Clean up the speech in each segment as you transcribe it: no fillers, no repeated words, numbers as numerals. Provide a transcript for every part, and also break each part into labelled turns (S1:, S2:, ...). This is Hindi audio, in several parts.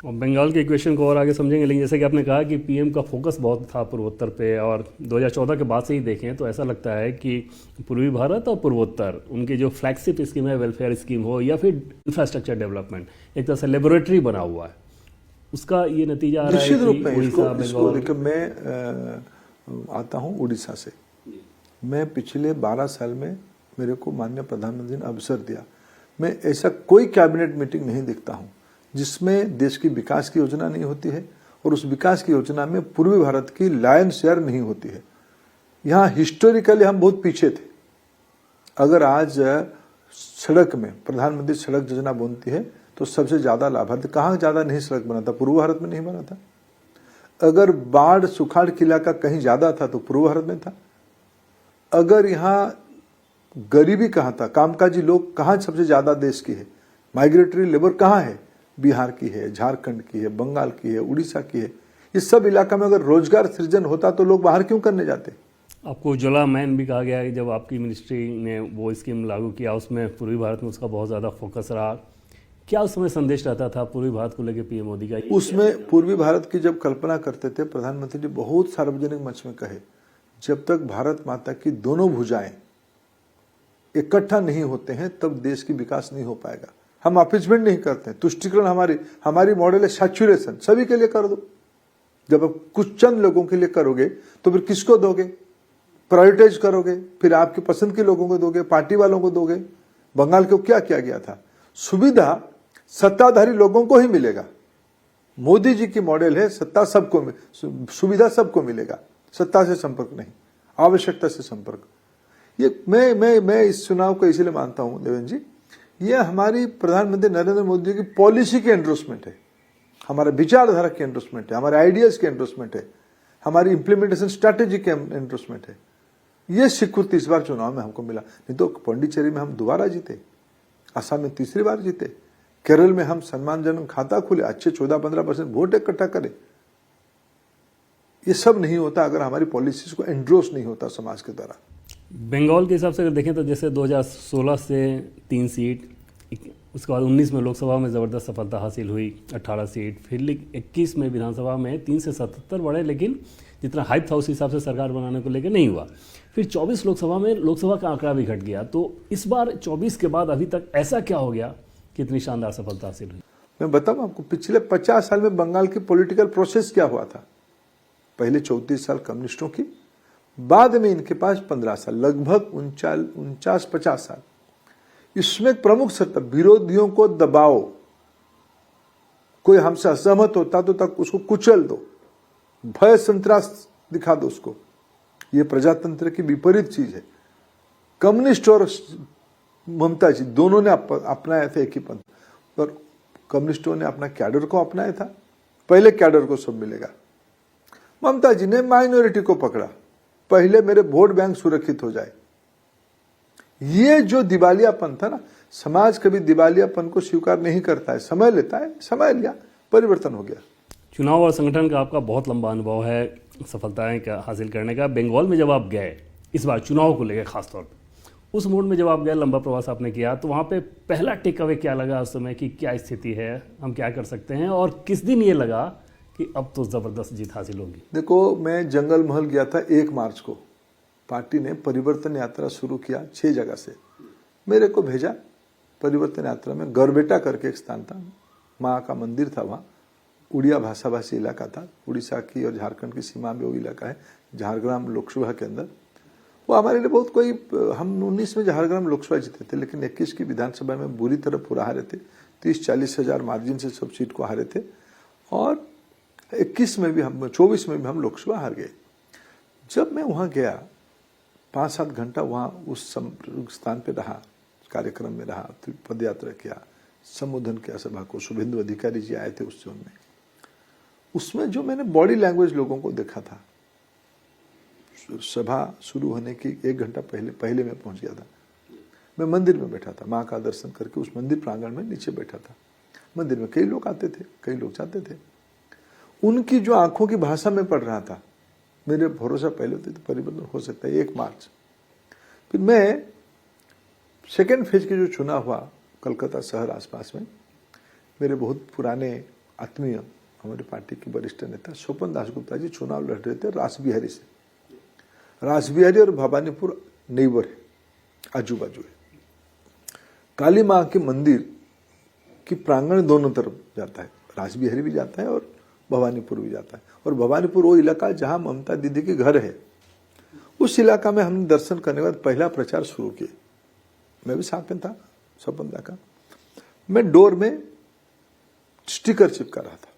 S1: और बंगाल के इक्वेशन को और आगे समझेंगे, लेकिन जैसे कि आपने कहा कि पीएम का फोकस बहुत था पूर्वोत्तर पे, और 2014 के बाद से ही देखें तो ऐसा लगता है कि पूर्वी भारत और पूर्वोत्तर उनकी जो फ्लैगशिप स्कीम है, वेलफेयर स्कीम हो या फिर इंफ्रास्ट्रक्चर डेवलपमेंट, एक तरह से लेबोरेटरी बना हुआ है, उसका ये नतीजा आ रहा है
S2: निश्चित रूप
S1: कि
S2: में
S1: उड़ीसा,
S2: इसको
S1: बंगाल।
S2: देखिए, मैं आता हूँ उड़ीसा से। मैं पिछले 12 साल में मेरे को माननीय प्रधानमंत्री ने अवसर दिया, मैं ऐसा कोई कैबिनेट मीटिंग नहीं देखता हूँ जिसमें देश की विकास की योजना नहीं होती है और उस विकास की योजना में पूर्वी भारत की लायन शेयर नहीं होती है। यहाँ हिस्टोरिकली हम बहुत पीछे थे। अगर आज सड़क में प्रधानमंत्री सड़क योजना बनती है तो सबसे ज्यादा लाभार्थी कहाँ ज्यादा नहीं सड़क बना था? पूर्व भारत में नहीं बना था। अगर बाढ़ सुखाड़ के इलाका कहीं ज्यादा था तो पूर्व भारत में था। अगर यहाँ गरीबी कहाँ था, कामकाजी लोग कहाँ सबसे ज्यादा देश की है, माइग्रेटरी लेबर कहाँ है, बिहार की है, झारखंड की है, बंगाल की है, उड़ीसा की है। इस सब इलाका में अगर रोजगार सृजन होता तो लोग बाहर क्यों करने जाते?
S1: आपको उज्ज्वला मैन भी कहा गया है कि जब आपकी मिनिस्ट्री ने वो स्कीम लागू किया उसमें पूर्वी भारत में उसका बहुत ज़्यादा फोकस रहा। क्या उस समय संदेश रहता था पूर्वी भारत को लेकर पीएम मोदी का?
S2: उसमें पूर्वी भारत की जब कल्पना करते थे प्रधानमंत्री जी बहुत सार्वजनिक मंच में कहे, जब तक भारत माता की दोनों भुजाएं इकट्ठा नहीं होते हैं तब देश की विकास नहीं हो पाएगा। हम अपीजमेंट नहीं करते हैं, तुष्टिकरण हमारी मॉडल है सैचुरेशन, सभी के लिए कर दो। जब आप कुछ चंद लोगों के लिए करोगे तो फिर किसको दोगे? प्रायोरिटाइज करोगे, फिर आपकी पसंद के लोगों को दोगे, पार्टी वालों को दोगे। बंगाल को क्या किया गया था? सुविधा सत्ताधारी लोगों को ही मिलेगा। मोदी जी की मॉडल है सत्ता सबको, सुविधा सबको मिलेगा, सत्ता से संपर्क नहीं, आवश्यकता से संपर्क। ये मैं इस चुनाव को इसलिए मानता हूं देवेंद्र जी, ये हमारी प्रधानमंत्री नरेंद्र मोदी जी की पॉलिसी के एंडोर्समेंट है, हमारे विचारधारा के एंडोर्समेंट है, हमारे आइडियाज के एंडोर्समेंट है, हमारी इंप्लीमेंटेशन स्ट्रैटेजी के एंडोर्समेंट है। ये स्वीकृति इस बार चुनाव में हमको मिला। नहीं तो पौंडीचेरी में हम दोबारा जीते, असम में तीसरी बार जीते, केरल में हम सम्मानजनक खाता खुले, अच्छे 14-15% वोट इकट्ठा करे। ये सब नहीं होता अगर हमारी पॉलिसीज को एंडोर्स नहीं होता समाज के द्वारा।
S1: बंगाल के हिसाब से अगर देखें तो जैसे 2016 से 3 सीट, उसके बाद 19 में लोकसभा में ज़बरदस्त सफलता हासिल हुई, 18 सीट, फिर 21 में विधानसभा में 3 से 77 बढ़े, लेकिन जितना हाइप था उस हिसाब से सरकार बनाने को लेकर नहीं हुआ। फिर 24 लोकसभा में लोकसभा का आंकड़ा भी घट गया। तो इस बार 24 के बाद अभी तक ऐसा क्या हो गया कि इतनी शानदार सफलता हासिल हुई?
S2: मैं बताऊं आपको, पिछले 50 साल में बंगाल की पॉलिटिकल प्रोसेस क्या हुआ था। पहले 34 साल कम्युनिस्टों की, बाद में इनके पास 15 साल, लगभग 49-50 साल। इसमें एक प्रमुख सत्ता, विरोधियों को दबाओ, कोई हमसे असहमत होता तो तक उसको कुचल दो, भय संतरास दिखा दो उसको। ये प्रजातंत्र की विपरीत चीज है। कम्युनिस्ट और ममता जी दोनों ने अपनाया था एक ही पंथ, पर कम्युनिस्टों ने अपना कैडर को अपनाया था। पहले कैडर को सब मिलेगा। ममता जी ने माइनॉरिटी को पकड़ा, पहले मेरे वोट बैंक सुरक्षित हो जाए। ये जो दिवालियापन था ना, समाज कभी दिवालियापन को स्वीकार नहीं करता है, समय लेता है, समय लिया, परिवर्तन हो गया।
S1: चुनाव और संगठन का आपका बहुत लंबा अनुभव है सफलताएं का हासिल करने का। बंगाल में जब आप गए इस बार चुनाव को लेकर खासतौर पर, उस मोड में जब आप गए, लंबा प्रवास आपने किया, तो वहाँ पे पहला टेक अवे क्या लगा उस समय कि क्या स्थिति है, हम क्या कर सकते हैं, और किस दिन ये लगा कि अब तो जबरदस्त जीत हासिल होगी?
S2: देखो, मैं जंगल महल गया था 1 मार्च को। पार्टी ने परिवर्तन यात्रा शुरू किया 6 जगह से, मेरे को भेजा परिवर्तन यात्रा में। गरबेटा करके एक स्थान था, माँ का मंदिर था, वहाँ उड़िया भाषाभाषी इलाका था। उड़ीसा की और झारखंड की सीमा में वो इलाका है, झारग्राम लोकसभा के अंदर। वो हमारे लिए बहुत कोई, हम 19 में झारग्राम लोकसभा जीते थे, लेकिन 21 की विधानसभा में बुरी तरह पूरा हारे थे। 30-40 हजार मार्जिन से सब सीट को हारे थे, और 21 में भी हम, 24 में भी हम लोकसभा हार गए। जब मैं वहां गया, 5-7 घंटा वहां उस स्थान पे रहा, कार्यक्रम में रहा, फिर पदयात्रा किया, संबोधन किया सभा को। शुभेंदु अधिकारी जी आए थे उस जोन में। उसमें जो मैंने बॉडी लैंग्वेज लोगों को देखा था, सभा शुरू होने की 1 घंटा पहले मैं पहुंच गया था। मैं मंदिर में बैठा था, माँ का दर्शन करके उस मंदिर प्रांगण में नीचे बैठा था। मंदिर में कई लोग आते थे, कई लोग जाते थे। उनकी जो आंखों की भाषा में पढ़ रहा था, मेरे भरोसा पहले होते थे परिवर्तन हो सकता है 1 मार्च। फिर मैं सेकेंड फेज की जो चुनाव हुआ कलकत्ता शहर आसपास में, मेरे बहुत पुराने आत्मीय हमारी पार्टी के वरिष्ठ नेता स्वपन दासगुप्ता जी चुनाव लड़ रहे थे रासबिहारी से। रासबिहारी और भवानीपुर नेबर है, आजू बाजू है। काली माँ के मंदिर की प्रांगण दोनों तरफ जाता है, रासबिहारी भी जाता है और भवानीपुर भी जाता है। और भवानीपुर वो इलाका जहां ममता दीदी के घर है, उस इलाका में हमने दर्शन करने के बाद पहला प्रचार शुरू किया। मैं भी साथ में था, स्वपन दा का। मैं डोर में स्टिकर चिपका रहा था।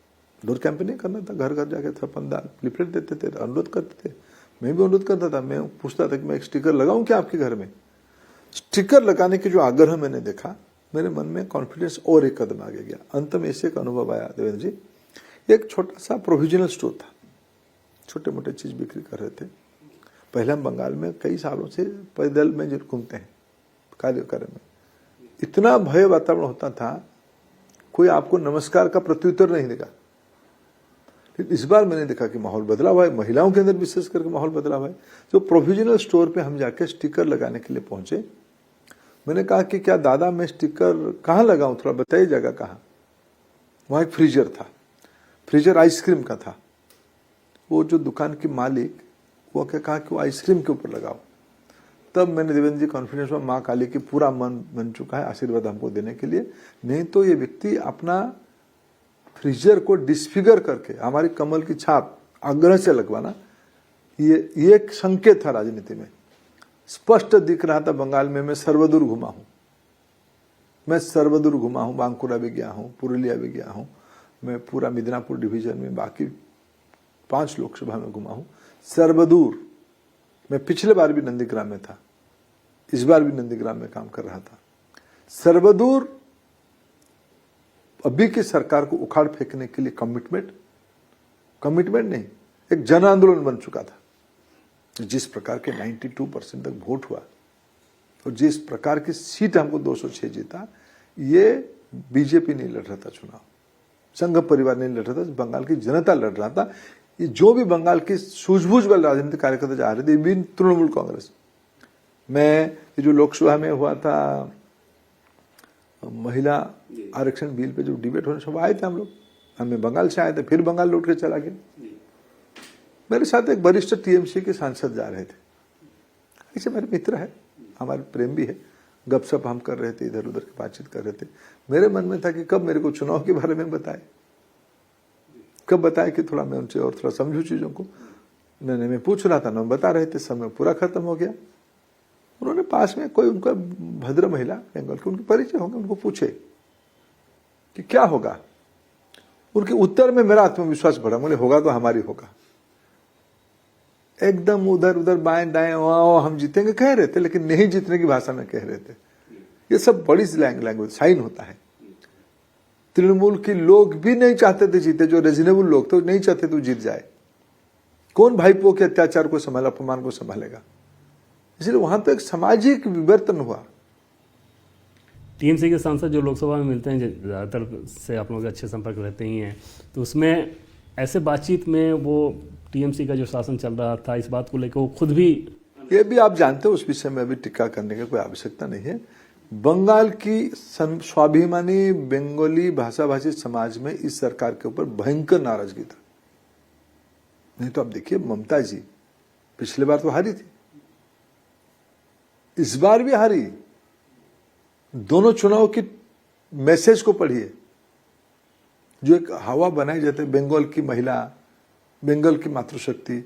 S2: डोर कैंपेनिंग करना था, घर घर जाके स्वपन दा लिफलेट देते थे, अनुरोध करते थे। मैं भी अनुरोध करता था, मैं पूछता था कि मैं एक स्टिकर लगाऊं क्या आपके घर में। स्टिकर लगाने के जो आग्रह मैंने देखा, मेरे मन में कॉन्फिडेंस और एक कदम आगे गया। अंत में ऐसे एक अनुभव आया देवेंद्र जी, एक छोटा सा प्रोविजनल स्टोर था, छोटे मोटे चीज बिक्री कर रहे थे। पहले हम बंगाल में कई सालों से पैदल में जो घूमते हैं कार्य में, इतना भय वातावरण होता था, कोई आपको नमस्कार का प्रत्युत्तर नहीं देगा। लेकिन इस बार मैंने देखा कि माहौल बदला हुआ है, महिलाओं के अंदर विशेष करके माहौल बदला हुआ है। जो प्रोविजनल स्टोर पे हम जाके स्टिकर लगाने के लिए पहुंचे, मैंने कहा कि क्या दादा मैं स्टिकर कहाँ लगाऊं, थोड़ा बताइए जगह कहाँ। वहां एक फ्रीजर था, फ्रीजर आइसक्रीम का था। वो जो दुकान की मालिक वो क्या कहा कि वो आइसक्रीम के ऊपर लगाओ। तब मैंने देवेंद्र जी कॉन्फिडेंस में माँ काली की पूरा मन बन चुका है आशीर्वाद हमको देने के लिए। नहीं तो ये व्यक्ति अपना फ्रीजर को डिसफिगर करके हमारी कमल की छाप आग्रह से लगवाना, ये एक संकेत था राजनीति में। स्पष्ट दिख रहा था बंगाल में। मैं सर्वदूर घुमा हूं, बांकुरा भी गया हूं, पुरुलिया भी गया हूं, मैं पूरा मिदनापुर डिवीजन में बाकी 5 लोकसभा में घुमा हूं। सर्वदूर मैं पिछले बार भी नंदीग्राम में था, इस बार भी नंदीग्राम में काम कर रहा था। सर्वदूर अभी की सरकार को उखाड़ फेंकने के लिए कमिटमेंट नहीं, एक जन आंदोलन बन चुका था। जिस प्रकार के 92% तक वोट हुआ और जिस प्रकार की सीट हमको 206 जीता, ये बीजेपी नहीं लड़ रहा था चुनाव, संघ परिवार नहीं लड़ रहा था, बंगाल की जनता लड़ रहा था। ये जो भी बंगाल की सूझबूझ वाले राजनीतिक कार्यकर्ता जा रहे थे, भी तृणमूल कांग्रेस। मैं ये जो लोकसभा में हुआ था महिला आरक्षण बिल पे जो डिबेट होने, सब आए थे हम लोग। हमें बंगाल से आए थे, फिर बंगाल लौट के चला गया। मेरे साथ एक वरिष्ठ टीएमसी के सांसद जा रहे थे, ऐसे मेरे मित्र है, हमारे प्रेम भी है। गपशप हम कर रहे थे, इधर उधर की बातचीत कर रहे थे। मेरे मन में था कि कब मेरे को चुनाव के बारे में बताए, कब बताए कि थोड़ा मैं उनसे और थोड़ा समझू चीजों को। मैं पूछ रहा था ना, बता रहे थे, समय पूरा खत्म हो गया। उन्होंने पास में कोई उनका भद्र महिला बंगाल के, उनके परिचय होंगे, उनको पूछे कि क्या होगा। उनके उत्तर में मेरा आत्मविश्वास बढ़ा, बोले होगा तो हमारी होगा। एकदम उधर उधर बाएं दाएं हम जीतेंगे कह रहे थे, लेकिन नहीं जीतने की भाषा में कह रहे थे। ये सब बड़ी लैंग्वेज साइन होता है। तृणमूल के लोग भी नहीं चाहते थे जीते, जो रीजनेबल लोग थे नहीं चाहते थे जीत जाए। कौन भाईपो के अत्याचार को संभाला, अपमान को संभालेगा। इसलिए वहां तो एक सामाजिक विवर्तन हुआ।
S1: टीएमसी के सांसद जो लोकसभा में मिलते हैं, ज़्यादातर से आप लोगों के अच्छे संपर्क रहते ही हैं, तो उसमें ऐसे बातचीत में वो टीएमसी का जो शासन चल रहा था, इस बात को लेकर वो खुद भी,
S2: ये भी आप जानते हो, उस विषय में अभी टिक्का करने की कोई आवश्यकता नहीं है। बंगाल की स्वाभिमानी बंगाली भाषाभाषी समाज में इस सरकार के ऊपर भयंकर नाराजगी था। नहीं तो आप देखिए, ममता जी पिछले बार तो हारी थी, इस बार भी हारी। दोनों चुनाव की मैसेज को पढ़िए, जो एक हवा बनाई जाती है, बंगाल की महिला, बंगाल की मातृशक्ति।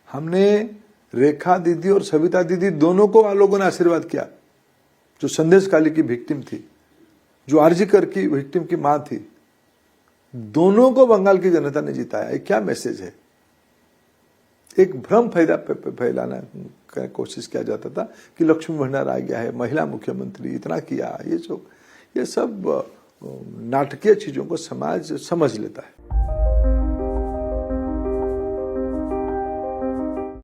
S2: हमने रेखा दीदी और सविता दीदी दोनों को लोगों ने आशीर्वाद किया, जो संदेश काली की विक्टिम थी, जो आरजीकर की विक्टिम की मां थी, दोनों को बंगाल की जनता ने जिताया। क्या मैसेज है। एक भ्रम फैलाना का कोशिश किया जाता था कि लक्ष्मी भंडार आ गया है, महिला मुख्यमंत्री, इतना किया। ये सब नाटकीय चीजों को समाज समझ लेता है।